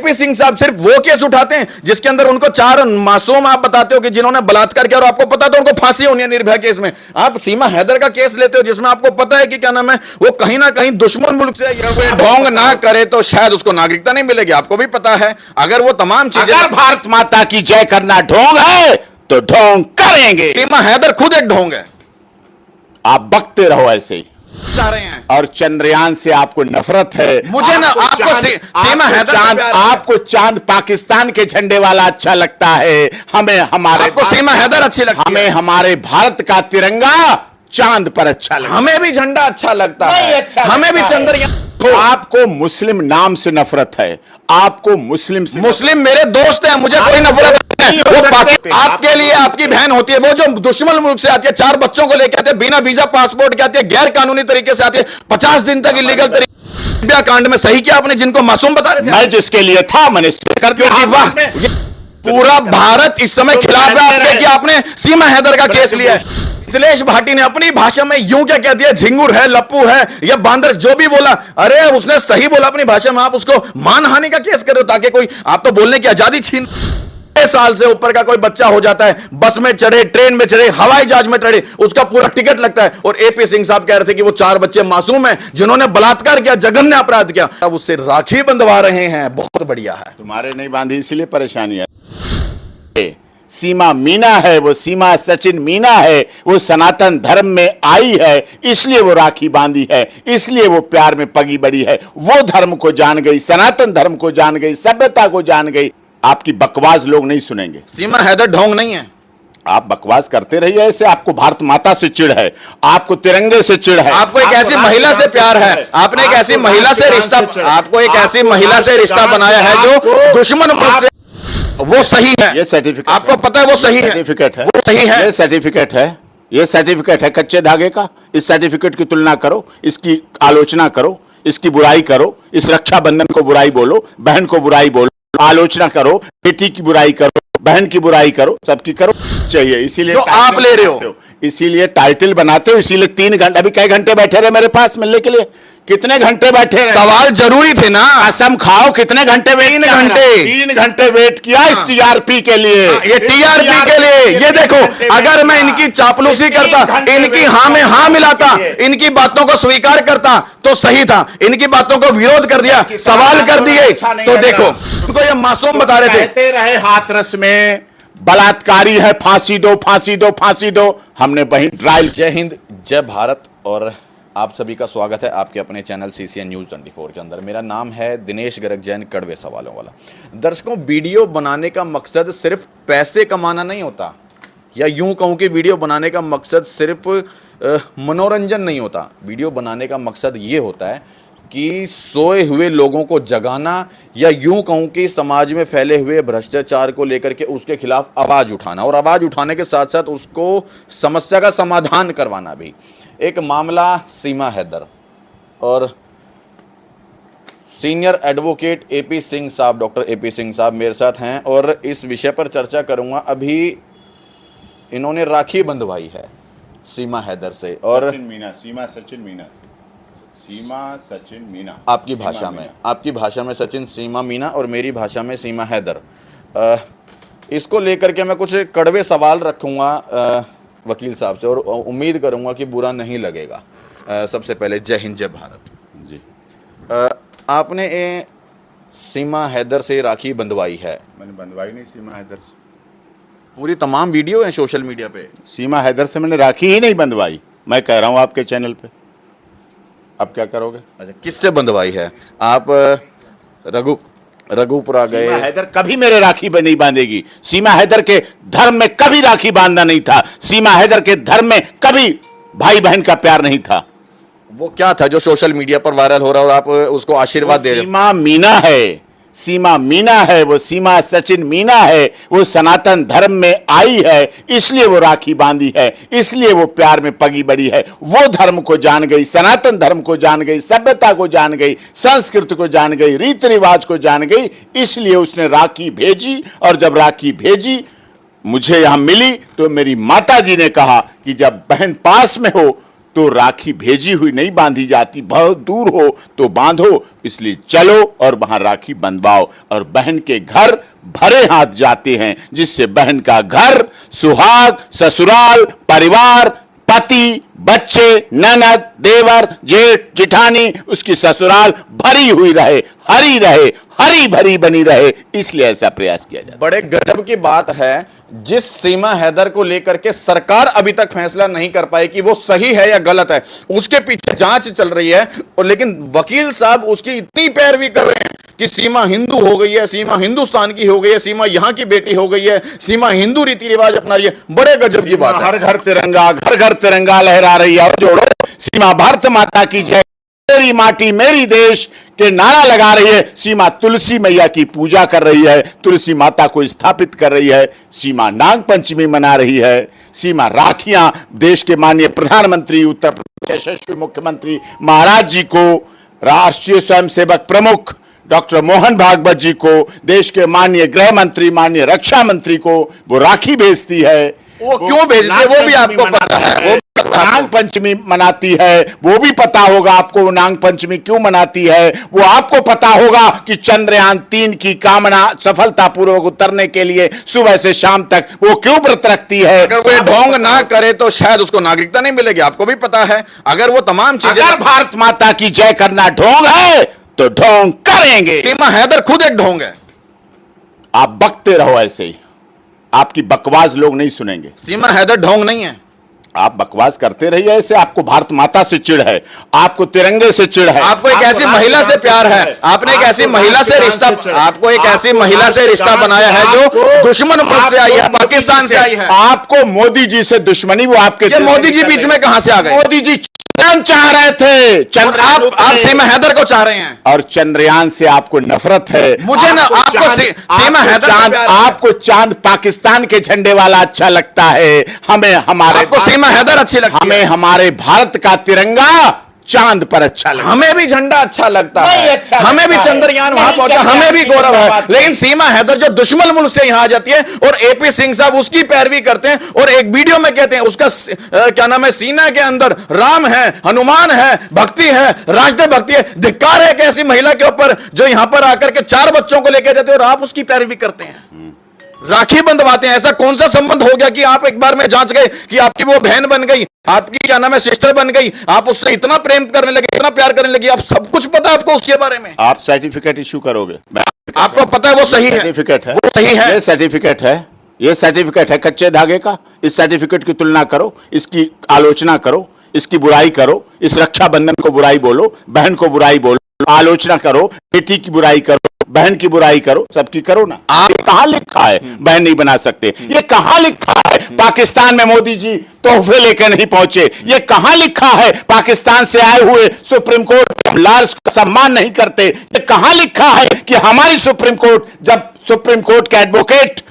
AP Singh साहब सिर्फ वो केस उठाते हैं जिसके अंदर उनको 4 मासूम आप बताते हो कि जिन्होंने बलात्कार किया और आपको पता तो उनको फांसी होनी है निर्भया केस में। आप सीमा हैदर का केस लेते हो जिसमें आपको पता है कि क्या नाम है वो कहीं ना कहीं दुश्मन मुल्क से ढोंग ना करे तो शायद उसको नागरिकता नहीं मिलेगी, आपको भी पता है। अगर वो तमाम चीजें, अगर भारत माता की जय करना ढोंग है तो ढोंग करेंगे। सीमा हैदर खुद एक ढोंग है। आप बकते रहो ऐसे ही चाह रहे हैं और चंद्रयान से आपको नफरत है। मुझे ना आपको सीमा हैदर चांद, आपको चांद पाकिस्तान के झंडे वाला अच्छा लगता है, हमें हमारे आपको सीमा हैदर अच्छी लगती है, हमें हमारे भारत का तिरंगा चांद पर अच्छा लगता है। हमें भी झंडा अच्छा लगता है, अच्छा हमें भी चंद्रयान। आपको मुस्लिम नाम से नफरत है, आपको मुस्लिम से मुस्लिम मेरे दोस्त हैं, मुझे कोई नफरत नहीं है। वो आपके लिए आपकी बहन होती है, वो जो दुश्मन मुल्क से आती है, 4 बच्चों को लेकर आते हैं, बिना वीजा पासपोर्ट के आती है, गैर कानूनी तरीके से आती है, 50 दिन तक इलीगल तरीके। कांड में सही किया आपने, जिनको मासूम बता रहे थे। मैं जिसके लिए था मैंने कर दिया। वाह, पूरा भारत इस समय खिलाफ है आपके कि आपने सीमा हैदर का केस लिया है। मिथिलेश भाटी ने अपनी भाषा में यूं क्या कह दिया, झिंगुर है, लप्पू है या बांदर, जो भी बोला, अरे उसने सही बोला अपनी भाषा में, आप उसको मानहानि का केस कर रहे हो ताकि कोई, आप तो बोलने की आजादी छीन। 6 साल से ऊपर का कोई बच्चा हो जाता है, बस में चढ़े, ट्रेन में चढ़े, हवाई जहाज में चढ़े, उसका पूरा टिकट लगता है। और एपी सिंह साहब कह रहे थे कि वो 4 बच्चे मासूम हैं जिन्होंने बलात्कार किया, जघन्य अपराध किया, अब उससे राखी बंधवा रहे हैं। बहुत बढ़िया है। तुम्हारे नहीं बांधी इसीलिए परेशानी है। सीमा मीना है, वो सीमा सचिन मीना है, वो सनातन धर्म में आई है इसलिए वो राखी बांधी है, इसलिए वो प्यार में पगी बड़ी है। वो धर्म को जान गई, सनातन धर्म को जान गई, सभ्यता को जान गई। आपकी बकवास लोग नहीं सुनेंगे। सीमा हैदर ढोंग नहीं है। आप बकवास करते रहिए ऐसे। आपको भारत माता से चिढ़ है, आपको तिरंगे से चिढ़ है, आपको एक ऐसी महिला से प्यार है, आपने एक ऐसी महिला से रिश्ता, आपको एक ऐसी महिला से रिश्ता बनाया है जो दुश्मन मुल्क से, वो सही है। ये सर्टिफिकेट आपको पता है वो सही है, सर्टिफिकेट है, वो सही है। ये सर्टिफिकेट है, ये सर्टिफिकेट है कच्चे धागे का। इस सर्टिफिकेट की तुलना करो, इसकी आलोचना करो, इसकी बुराई करो, इस रक्षाबंधन को बुराई बोलो, बहन को बुराई बोलो, आलोचना करो, बेटी की बुराई करो, बहन की बुराई करो, सबकी करो चाहिए। इसीलिए आप ले रहे हो, इसीलिए टाइटल बनाते हो, इसीलिए 3 घंटे, अभी कई घंटे बैठे रहे मेरे पास मिलने के लिए? कितने घंटे बैठे रहे? सवाल जरूरी थे ना। कसम खाओ, कितने घंटे वेट? 3 घंटे। 3 घंटे वेट किया इस टीआरपी के लिए। ये टीआरपी के लिए। ये देखो, अगर मैं इनकी चापलूसी करता, इनकी हाँ में हाँ मिलाता, इनकी बातों को स्वीकार करता तो सही था, इनकी बातों को विरोध कर दिया, सवाल कर दिए तो देखो, उनको ये मासूम बता रहे थे। कहते रहे हाथरस में बलात्कारी है, फांसी दो, फांसी दो, फांसी दो। हमने वहीं ट्रायल। जय हिंद, जय भारत, और आप सभी का स्वागत है आपके अपने चैनल सीसीएन न्यूज़ 24 के अंदर। मेरा नाम है दिनेश गर्ग जैन, कड़वे सवालों वाला। दर्शकों, वीडियो बनाने का मकसद सिर्फ पैसे कमाना नहीं होता, या यूं कहूं कि वीडियो बनाने का मकसद सिर्फ मनोरंजन नहीं होता। वीडियो बनाने का मकसद ये होता है कि सोए हुए लोगों को जगाना, या यूं कहूं कि समाज में फैले हुए भ्रष्टाचार को लेकर के उसके खिलाफ आवाज़ उठाना, और आवाज़ उठाने के साथ साथ उसको समस्या का समाधान करवाना भी। एक मामला सीमा हैदर और सीनियर एडवोकेट एपी सिंह साहब, डॉक्टर एपी सिंह साहब मेरे साथ हैं और इस विषय पर चर्चा करूंगा। अभी इन्होंने राखी बंधवाई है सीमा हैदर से, और सीमा सचिन मीना आपकी भाषा में, आपकी भाषा में सचिन सीमा मीना और मेरी भाषा में सीमा हैदर। इसको लेकर के मैं कुछ कड़वे सवाल रखूंगा वकील साहब से, और उम्मीद करूंगा कि बुरा नहीं लगेगा। सबसे पहले जय हिंद, जय भारत जी। आपने सीमा हैदर से राखी बंधवाई है। मैंने बंधवाई नहीं सीमा हैदर से, पूरी तमाम वीडियो है सोशल मीडिया पे। सीमा हैदर से मैंने राखी ही नहीं बंधवाई, मैं कह रहा हूं आपके चैनल पे। अब क्या करोगे? अच्छा, किससे बंधवाई है? आप रघुपुरा गए? सीमा हैदर कभी मेरे राखी नहीं बांधेगी। सीमा हैदर के धर्म में कभी राखी बांधना नहीं था। सीमा हैदर के धर्म में कभी भाई बहन का प्यार नहीं था। वो क्या था जो सोशल मीडिया पर वायरल हो रहा है और आप उसको आशीर्वाद दे रहे हो? सीमा मीना है, सीमा मीना है, वो सीमा सचिन मीना है, वो सनातन धर्म में आई है इसलिए वो राखी बांधी है, इसलिए वो प्यार में पगी बड़ी है। वो धर्म को जान गई, सनातन धर्म को जान गई, सभ्यता को जान गई, संस्कृति को जान गई, रीति रिवाज को जान गई, इसलिए उसने राखी भेजी। और जब राखी भेजी मुझे यहां मिली तो मेरी माता जी ने कहा कि जब बहन पास में हो तो राखी भेजी हुई नहीं बांधी जाती, बहुत दूर हो तो बांधो। इसलिए चलो और वहां राखी बंधवाओ, और बहन के घर भरे हाथ जाते हैं, जिससे बहन का घर, सुहाग, ससुराल, परिवार, पति, बच्चे, ननद, देवर, जेठ, जिठानी, उसकी ससुराल भरी हुई रहे, हरी रहे, हरी भरी बनी रहे, इसलिए ऐसा प्रयास किया जाता है। बड़े गजब की बात है, जिस सीमा हैदर को लेकर के सरकार अभी तक फैसला नहीं कर पाई कि वो सही है या गलत है, उसके पीछे जांच चल रही है, और लेकिन वकील साहब उसकी इतनी पैरवी कर रहे हैं कि सीमा हिंदू हो गई है, सीमा हिंदुस्तान की हो गई है, सीमा यहां की बेटी हो गई है, सीमा हिंदू रीति रिवाज अपना रही है। बड़े गजब की बात है। हर घर तिरंगा, घर घर तिरंगा लहरा रही है। और जोड़ो, सीमा भारत माता की जय, मेरी माटी मेरी देश के नारा लगा रही है। सीमा तुलसी मैया की पूजा कर रही है, तुलसी माता को स्थापित कर रही है। सीमा नाग पंचमी मना रही है। सीमा राखियां देश के माननीय प्रधानमंत्री, उत्तर प्रदेश यशस्वी मुख्यमंत्री महाराज जी को, राष्ट्रीय स्वयंसेवक प्रमुख डॉक्टर मोहन भागवत जी को, देश के माननीय गृह मंत्री, माननीय रक्षा मंत्री को वो राखी भेजती है। वो क्यों भेजती है वो भी आपको पता है। वो नाग पंचमी मनाती है, वो भी पता होगा आपको। वो नाग पंचमी क्यों मनाती है वो आपको पता होगा कि चंद्रयान 3 की कामना सफलतापूर्वक उतरने के लिए सुबह से शाम तक वो क्यों व्रत रखती है। अगर कोई ढोंग ना करे तो शायद उसको नागरिकता नहीं मिलेगी, आपको भी पता है। अगर वो तमाम चीजें, अगर भारत माता की जय करना ढोंग है तो ढोंग करेंगे। सीमा हैदर खुद एक ढोंग है। आप बकते रहो ऐसे ही, आपकी बकवास लोग नहीं सुनेंगे। सीमा हैदर ढोंग नहीं है। आप बकवास करते रहिए ऐसे। आपको भारत माता से चिढ़ है, आपको तिरंगे से चिढ़ है, आपको एक ऐसी महिला से प्यार है, आपने एक ऐसी महिला से रिश्ता, आपको एक ऐसी महिला से रिश्ता बनाया है जो दुश्मन मुल्क से आई है, पाकिस्तान से आई है। आपको मोदी जी से दुश्मनी, वो आपके मोदी जी बीच में कहां से आ गए? मोदी जी चंद्रयान चाह रहे थे, आप सीमा हैदर को चाह रहे हैं, और चंद्रयान से आपको नफरत है। मुझे ना आपको सीमा हैदर चांद, आपको चांद पाकिस्तान के झंडे वाला अच्छा लगता है, हमें हमारे, आपको सीमा हैदर अच्छी लगती है, हमें हमारे भारत का तिरंगा चांद पर अच्छा लगता है। हमें भी झंडा अच्छा लगता है, अच्छा हमें भी चंद्रयान वहां पहुंचा, हमें भी गौरव है। लेकिन सीमा हैदर जो दुश्मन मुल्क से यहां आ जाती है और एपी सिंह साहब उसकी पैरवी करते हैं, और एक वीडियो में कहते हैं उसका क्या नाम है, सीना के अंदर राम है, हनुमान है, भक्ति है, राष्ट्र भक्ति है। धिक्कार है एक ऐसी महिला के ऊपर जो यहां पर आकर के 4 बच्चों को लेकर जाते हैं और आप उसकी पैरवी करते हैं, राखी बंधवाते हैं। ऐसा कौन सा संबंध हो गया कि आप एक बार में जांच गए कि आपकी वो बहन बन गई, आपकी क्या नाम है सिस्टर बन गई, आप उससे इतना प्रेम करने लगे, इतना प्यार करने लगे, आप सब कुछ पता है आपको उसके बारे में। आप सर्टिफिकेट इशू करोगे, आपको पता है वो सही है, सर्टिफिकेट है, वो सही है, ये सर्टिफिकेट है, ये सर्टिफिकेट है कच्चे धागे का। इस सर्टिफिकेट की तुलना करो, इसकी आलोचना करो, इसकी बुराई करो, इस रक्षाबंधन को बुराई बोलो, बहन को बुराई बोलो, आलोचना करो, बेटी की बुराई करो, बहन की बुराई करो, सबकी करो ना। आप कहां लिखा है बहन नहीं बना सकते? ये कहां लिखा है पाकिस्तान में मोदी जी तोहफे लेकर नहीं पहुंचे? ये कहां लिखा है पाकिस्तान से आए हुए सुप्रीम कोर्ट लार्स का सम्मान नहीं करते? ये कहां लिखा है कि हमारी सुप्रीम कोर्ट, जब सुप्रीम कोर्ट के एडवोकेट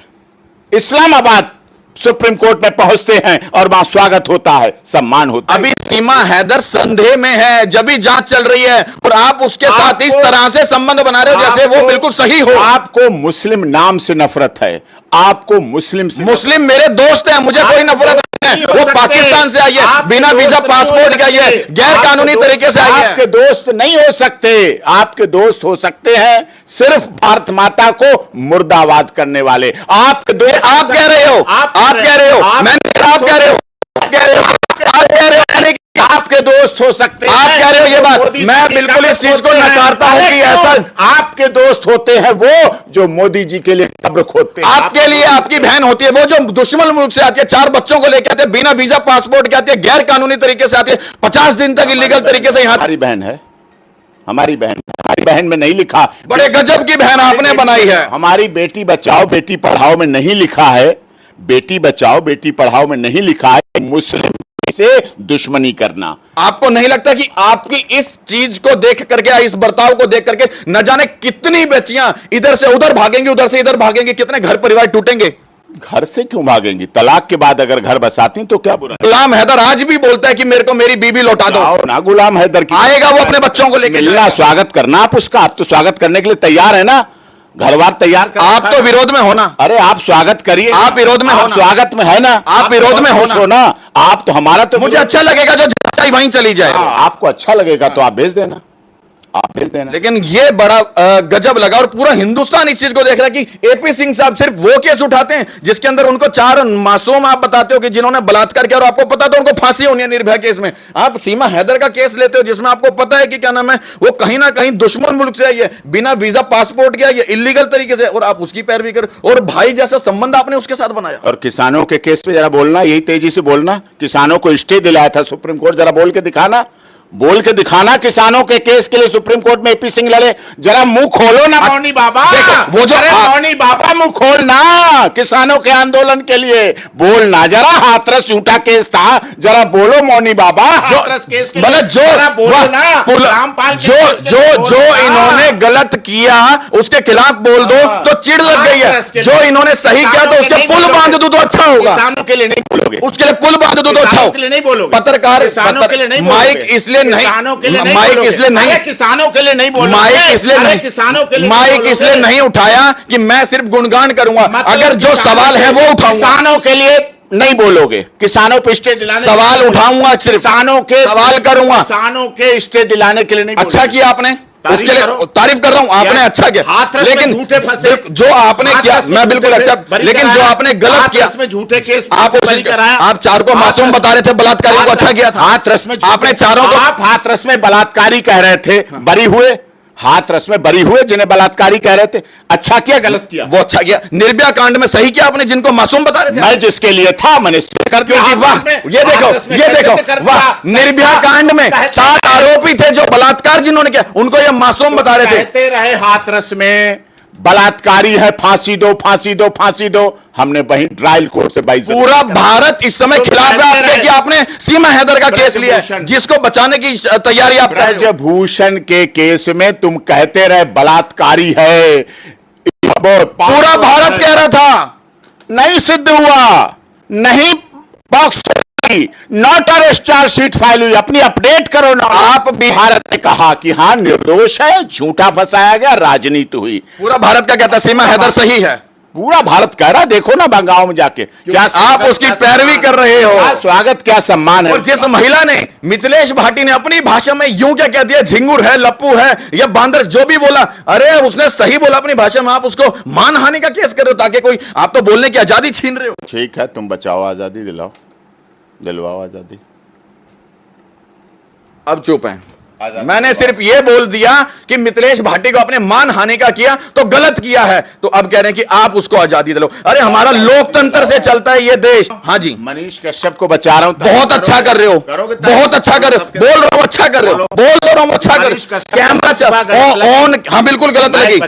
इस्लामाबाद सुप्रीम कोर्ट में पहुंचते हैं और वहां स्वागत होता है, सम्मान होता है। अभी सीमा हैदर संदेह में है, जब भी जांच चल रही है, और आप उसके साथ इस तरह से संबंध बना रहे हो जैसे वो बिल्कुल सही हो। आपको मुस्लिम नाम से नफरत है, आपको मुस्लिम से, मुस्लिम मेरे दोस्त हैं, मुझे कोई नफरत नहीं है। वो पाकिस्तान से आई है, बिना वीजा पासपोर्ट के आई है, गैर कानूनी तरीके से आई है। आपके दोस्त नहीं हो सकते, आपके दोस्त हो सकते हैं सिर्फ भारत माता को मुर्दाबाद करने वाले। आपके दोस्त, आप कह रहे हो, आप कह रहे हो, मैं आप कह रहे हो, आप कह रहे हो, आप कह रहे हो, आपके दोस्त हो सकते हैं। आप कह रहे हो ये बात, मैं बिल्कुल इस चीज को नकारता हूं कि ऐसा आपके दोस्त होते हैं वो जो मोदी जी के लिए कब्र खोदते हैं। आपके लिए आपकी बहन होती है वो जो दुश्मन मुल्क से आती है, 4 बच्चों को लेकर आते हैं, बिना वीजा पासपोर्ट के आती है, गैर कानूनी तरीके से आती है, 50 दिन तक इलीगल तरीके से यहां। हमारी बहन है, हमारी बहन, हमारी बहन में नहीं लिखा। बड़े गजब की बहन आपने बनाई है। हमारी बेटी बचाओ बेटी पढ़ाओ में नहीं लिखा है, बेटी बचाओ बेटी पढ़ाओ में नहीं लिखा है मुस्लिम से दुश्मनी करना। आपको नहीं लगता कि आपकी इस चीज को देख करके, इस बर्ताव को देख करके न जाने कितनी बच्चियां इधर से उधर भागेंगी, उधर से इधर भागेंगी, कितने घर परिवार टूटेंगे? घर से क्यों भागेंगी? तलाक के बाद अगर घर बसाती तो क्या बुरा? गुलाम हैदर आज भी बोलता है कि मेरे को मेरी बीवी लौटा दो ना। गुलाम हैदर की आएगा, वो अपने बच्चों को लेकर मिलना, स्वागत करना आप उसका। आप तो स्वागत करने के लिए तैयार है ना, घर बार तैयार कर। आप तो विरोध में होना। अरे आप स्वागत करिए, आप विरोध में होना, स्वागत में है ना, आप विरोध में हो ना। आप तो हमारा तो मुझे अच्छा लगेगा जो सच्चाई वहीं चली जाए। आपको अच्छा लगेगा तो आप भेज देना, आप भेज देना। लेकिन ये बड़ा गजब लगा, और पूरा हिंदुस्तान इस चीज को देख रहा है कि एपी सिंह साहब सिर्फ वो केस उठाते हैं जिसके अंदर उनको 4 मासूम आप बताते हो कि जिन्होंने बलात्कार किया, और आपको पता तो उनको फांसी होनी है निर्भया केस में। आप सीमा हैदर का केस लेते हो जिसमें आपको पता है कि क्या नाम है, वो कहीं ना कहीं दुश्मन मुल्क से आई है, बिना वीजा पासपोर्ट के, ये इलीगल तरीके से, और आप उसकी पैरवी कर, और भाई जैसा संबंध आपने उसके साथ बनाया। और किसानों के केस पे जरा बोलना, यही तेजी से बोलना। किसानों को स्टे दिलाया था सुप्रीम कोर्ट, जरा बोल के दिखाना, बोल के दिखाना। किसानों के केस के लिए सुप्रीम कोर्ट में एपी सिंह लड़े, जरा मुंह खोलो ना मौनी बाबा। वो जो मौनी बाबा मुंह खोलना, किसानों के आंदोलन के लिए बोलना जरा। हाथरस झूठा केस था, जरा बोलो मौनी बाबा। हाथरस केस के लिए जो बोलो ना। रामपाल जो इन्होंने गलत किया उसके खिलाफ बोल दो तो चिढ़ लग गई है, जो इन्होंने सही किया तो उसके पुल बांध दो तो अच्छा होगा। किसानों के लिए नहीं बोलोगे, उसके लिए पुल बांध दो तो अच्छा होगा। नहीं बोलोगे पत्रकार माइक इसलिए नहीं, माइक इसलिए नहीं, किसानों के लिए नहीं बोलोगे, माइक इसलिए नहीं, किसानों के लिए माइक इसलिए नहीं उठाया कि मैं सिर्फ गुणगान करूंगा, अगर जो सवाल है वो उठाऊंगा। किसानों के लिए नहीं बोलोगे, किसानों पे स्टे दिलाने, सवाल उठाऊंगा, सिर्फ किसानों के सवाल करूंगा, किसानों के स्टे दिलाने के लिए नहीं। अच्छा किया आपने, उसके लिए तारीफ कर रहा हूं, आपने अच्छा किया। लेकिन झूठे फंसे जो आपने किया मैं बिल्कुल एक्सेप्ट, लेकिन जो आपने गलत किया, में झूठे केस आप 4 को मासूम बता रहे थे, बलात्कारियों को अच्छा किया था। हाथरस में आपने 4 को, आप हाथरस में बलात्कारी कह रहे थे, बरी हुए। हाथरस में बरी हुए जिन्हें बलात्कारी कह रहे थे। अच्छा किया, गलत किया? वो अच्छा किया। निर्भया कांड में सही किया आपने, जिनको मासूम बता रहे थे। मैं जिसके लिए था मैंने कर दिया। वाह, ये देखो वाह, निर्भया कांड में 7 आरोपी थे जो बलात्कार जिन्होंने किया, उनको ये मासूम बता रहे थे। कहते रहे हाथरस में बलात्कारी है, फांसी दो, फांसी दो, फांसी दो। हमने वहीं ट्रायल कोर्ट से पूरा भारत इस समय खिलाफ है आपके कि आपने सीमा हैदर का केस लिया है, जिसको बचाने की तैयारी आप कर रहे हो। ब्रजभूषण के केस में तुम कहते रहे बलात्कारी है, पूरा भारत कह रहा था, नहीं सिद्ध हुआ, नहीं box not arrest chargesheet file हुई। अपनी अपडेट करो ना। आप भारत ने कहा कि हाँ निर्दोष है, झूठा फंसाया गया, राजनीति हुई। पूरा भारत का कहता है सीमा हैदर सही है, पूरा भारत कह रहा। देखो ना गांव में जाके, क्या आप उसकी पैरवी कर रहे हो। क्या स्वागत, क्या सम्मान है। और जिस महिला ने, मिथिलेश भाटी ने अपनी भाषा में यूं क्या कह दिया, झिंगुर है, लप्पू है या बांदर, जो भी बोला, अरे उसने सही बोला अपनी भाषा में, आप उसको मानहानि का केस कर रहे हो ताकि कोई, आप तो बोलने की आजादी छीन रहे हो। ठीक है, तुम बचाओ आजादी, दिलवाओ आजादी। अब चुप है। मैंने सिर्फ ये बोल दिया कि मिथिलेश भाटी को अपने मान हानि का किया तो गलत किया है, तो अब कह रहे हैं कि आप उसको आजादी दिलाओ। अरे हमारा लोकतंत्र से चलता है ये देश। हाँ जी, मनीष कश्यप को बचा रहा हूं। बहुत अच्छा कर रहे हो, बहुत अच्छा कर रहे हो, बोल रहा हूं अच्छा कर रहे हो, बोल तो रहा हूं अच्छा कर रहे हो। कैमरा ऑन, हाँ बिल्कुल गलत लगी,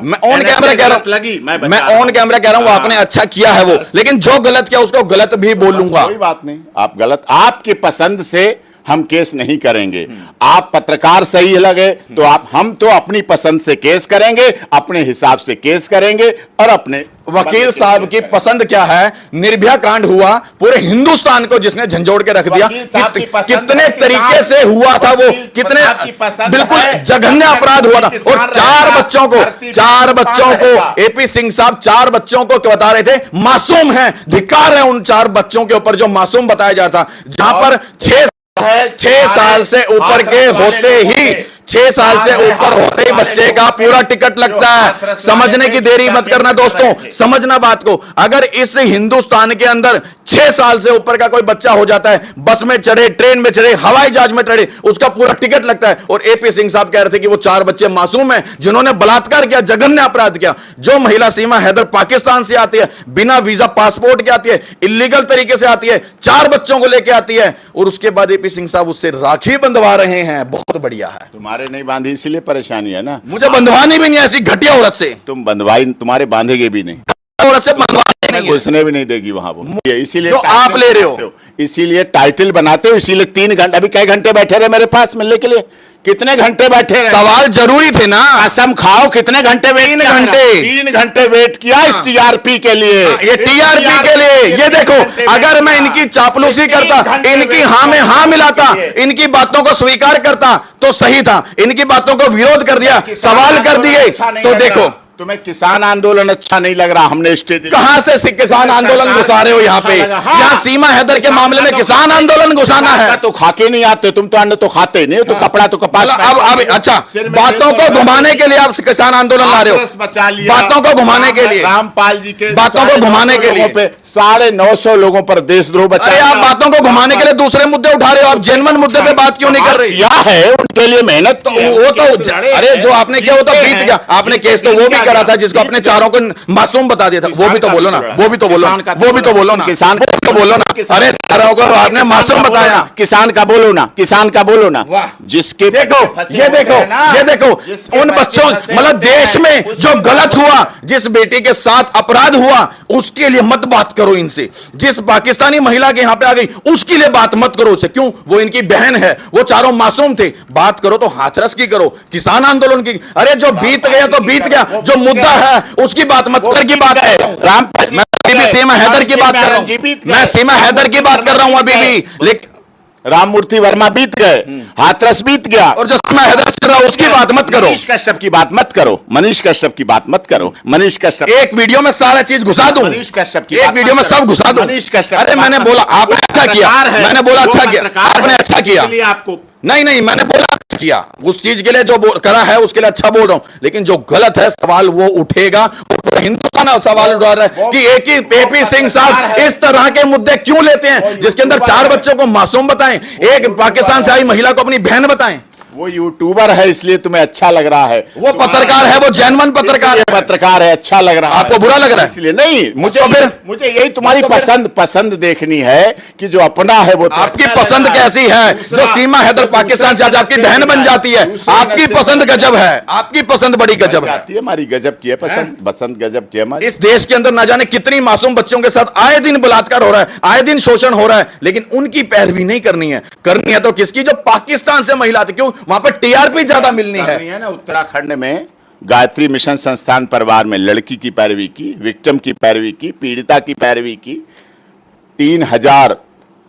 मैं ऑन कैमरा कह रहा हूं, मैं ऑन कैमरा कह रहा हूं आपने अच्छा किया है वो, लेकिन जो गलत किया उसको गलत भी बोलूंगा। कोई बात नहीं, आप गलत, आपकी पसंद से हम केस नहीं करेंगे। आप पत्रकार सही लगे तो हम तो अपनी पसंद से केस करेंगे, अपने हिसाब से केस करेंगे, और अपने वकील साहब की पसंद क्या है। निर्भया कांड हुआ, पूरे हिंदुस्तान को जिसने झंझोड़ के रख दिया। कितने तरीके से हुआ था वो, कितने बिल्कुल जघन्य अपराध हुआ था। और 4 बच्चों को एपी सिंह साहब 4 बच्चों को बता रहे थे मासूम हैं। धिक्कार है उन 4 बच्चों के ऊपर जो मासूम बताया जाता, जहां पर 6 साल से ऊपर के होते ही 6 साल से ऊपर होते ही बच्चे का पूरा टिकट लगता है। समझने की देरी मत करना दोस्तों, समझना बात को। अगर इस हिंदुस्तान के अंदर 6 साल से ऊपर का कोई बच्चा हो जाता है, बस में चढ़े, ट्रेन में चढ़े, हवाई जहाज में चढ़े, उसका पूरा टिकट लगता है। और एपी सिंह साहब कह रहे थे कि वो 4 बच्चे मासूम हैं जिन्होंने बलात्कार किया, जघन्य अपराध किया। जो महिला सीमा हैदर पाकिस्तान से आती है, बिना वीजा पासपोर्ट के आती है, इलीगल तरीके से आती है, 4 बच्चों को लेकर आती है, और उसके बाद एपी सिंह साहब उससे राखी बंधवा रहे हैं। बहुत बढ़िया है। तुम्हारे नहीं बांधी इसीलिए परेशानी है ना। मुझे बंधवानी भी नहीं ऐसी घटिया औरत से। तुम बंधवाई, तुम्हारे बांधेगे भी नहीं, औरत से बंधवानी नहीं, घुसने भी नहीं देगी वहां वो। इसीलिए जो आप ले रहे हो, इसीलिए टाइटल बनाते हो, इसीलिए 3 घंटे, अभी कई घंटे बैठे रहे मेरे पास मिलने के लिए? कितने घंटे बैठे रहे? सवाल जरूरी थे ना। कसम खाओ, कितने घंटे वेट? 3 घंटे वेट किया इस टीआरपी के लिए। ये टीआरपी के लिए, ये देखो, अगर मैं इनकी चापलूसी करता, इनकी हाँ में हाँ मिलाता, इनकी बातों को स्वीकार करता तो सही था। इनकी बातों को विरोध कर दिया, सवाल कर दिए, तो देखो तुम्हें किसान आंदोलन अच्छा नहीं लग रहा? हमने स्टे दिया। कहां से किसान आंदोलन घुसा रहे हो यहाँ पे? हाँ। यहाँ सीमा हैदर के मामले में किसान आंदोलन घुसाना है। तो खाके नहीं आते तुम, तो अन्न तो खाते नहीं, तो कपड़ा तो कपास। अब अच्छा, बातों को घुमाने के लिए आप किसान आंदोलन ला रहे हो, बचा लिया बातों को घुमाने के लिए, रामपाल जी के बातों को घुमाने के लिए 950 लोगों पर देशद्रोह बचा। अरे आप बातों को घुमाने के लिए दूसरे मुद्दे उठा रहे हो, आप जेन्युइन मुद्दे पे बात क्यों नहीं कर रहे? क्या है उनके लिए मेहनत तो वो तो अरे जो आपने किया वो तो बीत गया। आपने केस तो वो भी करा था जिसको अपने चारों को मासूम बता दिया था। वो भी तो बोलो ना, वो भी तो बोलो, वो भी तो बोलो ना, किसान को बोलो ना। अरे चारों को आपने मासूम बताया। किसान का बोलो ना, किसान का बोलो ना। जिसके देखो ये देखो ये देखो उन बच्चों, मतलब देश में जो गलत हुआ, जिस बेटी के साथ अपराध हुआ, उसके लिए मत बात करो इनसे। जिस पाकिस्तानी महिला के यहां पे आ गई उसके लिए बात मत करो उसे। क्यों? वो इनकी बहन है, वो चारों मासूम थे। बात करो तो हाथरस की करो, किसान आंदोलन की। अरे जो बीत गया तो बीत गया, जो मुद्दा है उसकी बात मत कर की बात है। मैं सीमा हैदर की बात कर रहा हूं, मैं सीमा हैदर की बात कर रहा हूं अभी भी। लेकिन राममूर्ति वर्मा बीत गए, हाथरस बीत गया, और जो सीमा हैदर कर रहा हूं उसकी बात मत करो। मनीष कश्यप की बात मत करो, मनीष कश्यप की बात मत करो। मनीष कश्यप एक वीडियो में सारा चीज घुसा दूं, मनीष कश्यप की एक वीडियो में सब घुसा दूं। मनीष कश्यप, अरे मैंने बोला आपने अच्छा किया, मैंने बोला अच्छा किया, आपने अच्छा किया। आपको नहीं मैंने बोला अच्छा किया, उस चीज के लिए जो करा है उसके लिए अच्छा बोल रहा हूं। लेकिन जो गलत है सवाल वो उठेगा। हिंदुस्तान सवाल उठा रहा है कि एक ही एपी सिंह साहब इस तरह के मुद्दे क्यों लेते हैं, जिसके अंदर 4 बच्चों को मासूम बताएं, एक पाकिस्तान से आई महिला को अपनी बहन बताएं। वो यूट्यूबर है इसलिए तुम्हें अच्छा लग रहा है, वो पत्रकार है, वो जेन्युइन पत्रकार है, पत्रकार है, अच्छा लग रहा है। आपको बुरा लग रहा है इसलिए नहीं, मुझे यही तुम्हारी पसंद देखनी है कि जो अपना है वो आपकी पसंद कैसी है? जो सीमा हैदर पाकिस्तान से आज आपकी बहन बन जाती है, आपकी पसंद गजब है, आपकी पसंद बड़ी गजब है। हमारी गजब की है पसंद गजब की है हमारी। इस देश के अंदर ना जाने कितनी मासूम बच्चों के साथ आए दिन बलात्कार हो रहा है, आए दिन शोषण हो रहा है, लेकिन उनकी पैरवी नहीं करनी है। करनी है तो किसकी? जो पाकिस्तान से महिला थी। क्यों? वहां पर टीआरपी ज्यादा मिलनी है ना। उत्तराखंड में गायत्री मिशन संस्थान परिवार में लड़की की पैरवी की, विक्टिम की पैरवी की, पीड़िता की पैरवी की। 3000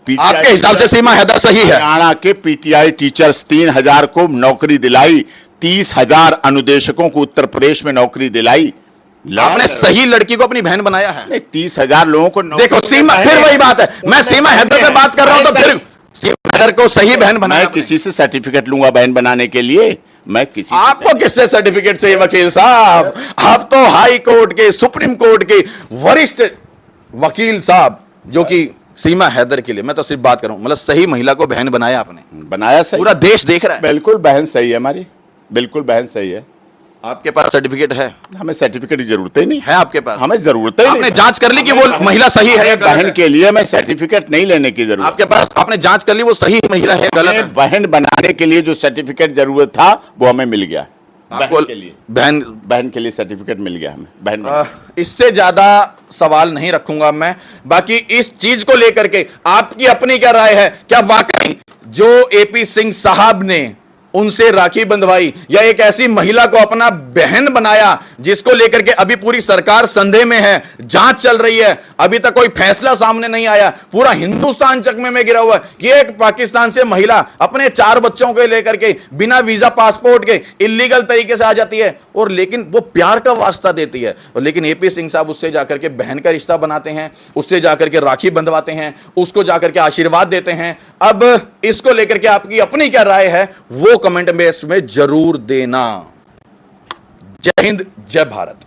आपके हिसाब से सीमा हैदर सही है? हरियाणा के पीटीआई टीचर्स 3000 को नौकरी दिलाई, 30,000 अनुदेशकों को उत्तर प्रदेश में नौकरी दिलाई। आपने सही लड़की को अपनी बहन बनाया है? 30,000 लोगों को देखो सीमा, फिर वही बात है, मैं सीमा हैदर पे बात कर रहा हूं तो फिर सीमा हैदर को सही बहन बनाया। मैं किसी से सर्टिफिकेट लूंगा बहन बनाने के लिए? मैं किसी आपको किससे सर्टिफिकेट चाहिए वकील साहब? आप तो हाई कोर्ट के, सुप्रीम कोर्ट के वरिष्ठ वकील साहब, जो कि सीमा हैदर के लिए मैं तो सिर्फ बात कर रहा हूं, मतलब सही महिला को बहन बनाया आपने, बनाया सही, पूरा देश देख रहा है। बिल्कुल बहन सही है हमारी, बिल्कुल बहन सही है। आपके पास सर्टिफिकेट है? हमें सर्टिफिकेट की जरूरत ही नहीं है आपके पास? हमें जरूरत ही नहीं। आपने जांच कर ली कि वो महिला सही है या गलत बहन है? के लिए मैं सर्टिफिकेट नहीं लेने की जरूरत। आपके पास आपने जांच कर ली वो सही महिला है गलत है? बहन बनाने के लिए जो सर्टिफिकेट जरूरत था वो हमें मिल गया। आपको के लिए बहन के लिए सर्टिफिकेट मिल गया हमें, बहन। इससे ज्यादा सवाल नहीं रखूंगा मैं। बाकी इस चीज को लेकर के आपकी अपनी क्या राय है? क्या वाकई जो एपी सिंह साहब ने उनसे राखी बंधवाई या एक ऐसी महिला को अपना बहन बनाया जिसको लेकर के अभी पूरी सरकार संदेह में है, जांच चल रही है, अभी तक कोई फैसला सामने नहीं आया, पूरा हिंदुस्तान चकमे में गिरा हुआ है कि एक पाकिस्तान से महिला अपने 4 बच्चों को लेकर के बिना वीजा पासपोर्ट के इलीगल तरीके से आ जाती है, और लेकिन वो प्यार का वास्ता देती है। और लेकिन एपी सिंह साहब उससे जाकर के बहन का रिश्ता बनाते हैं, उससे जाकर के राखी बंधवाते हैं, उसको जाकर के आशीर्वाद देते हैं। अब इसको लेकर के आपकी अपनी क्या राय है वो कमेंट में जरूर देना। जय हिंद, जय भारत।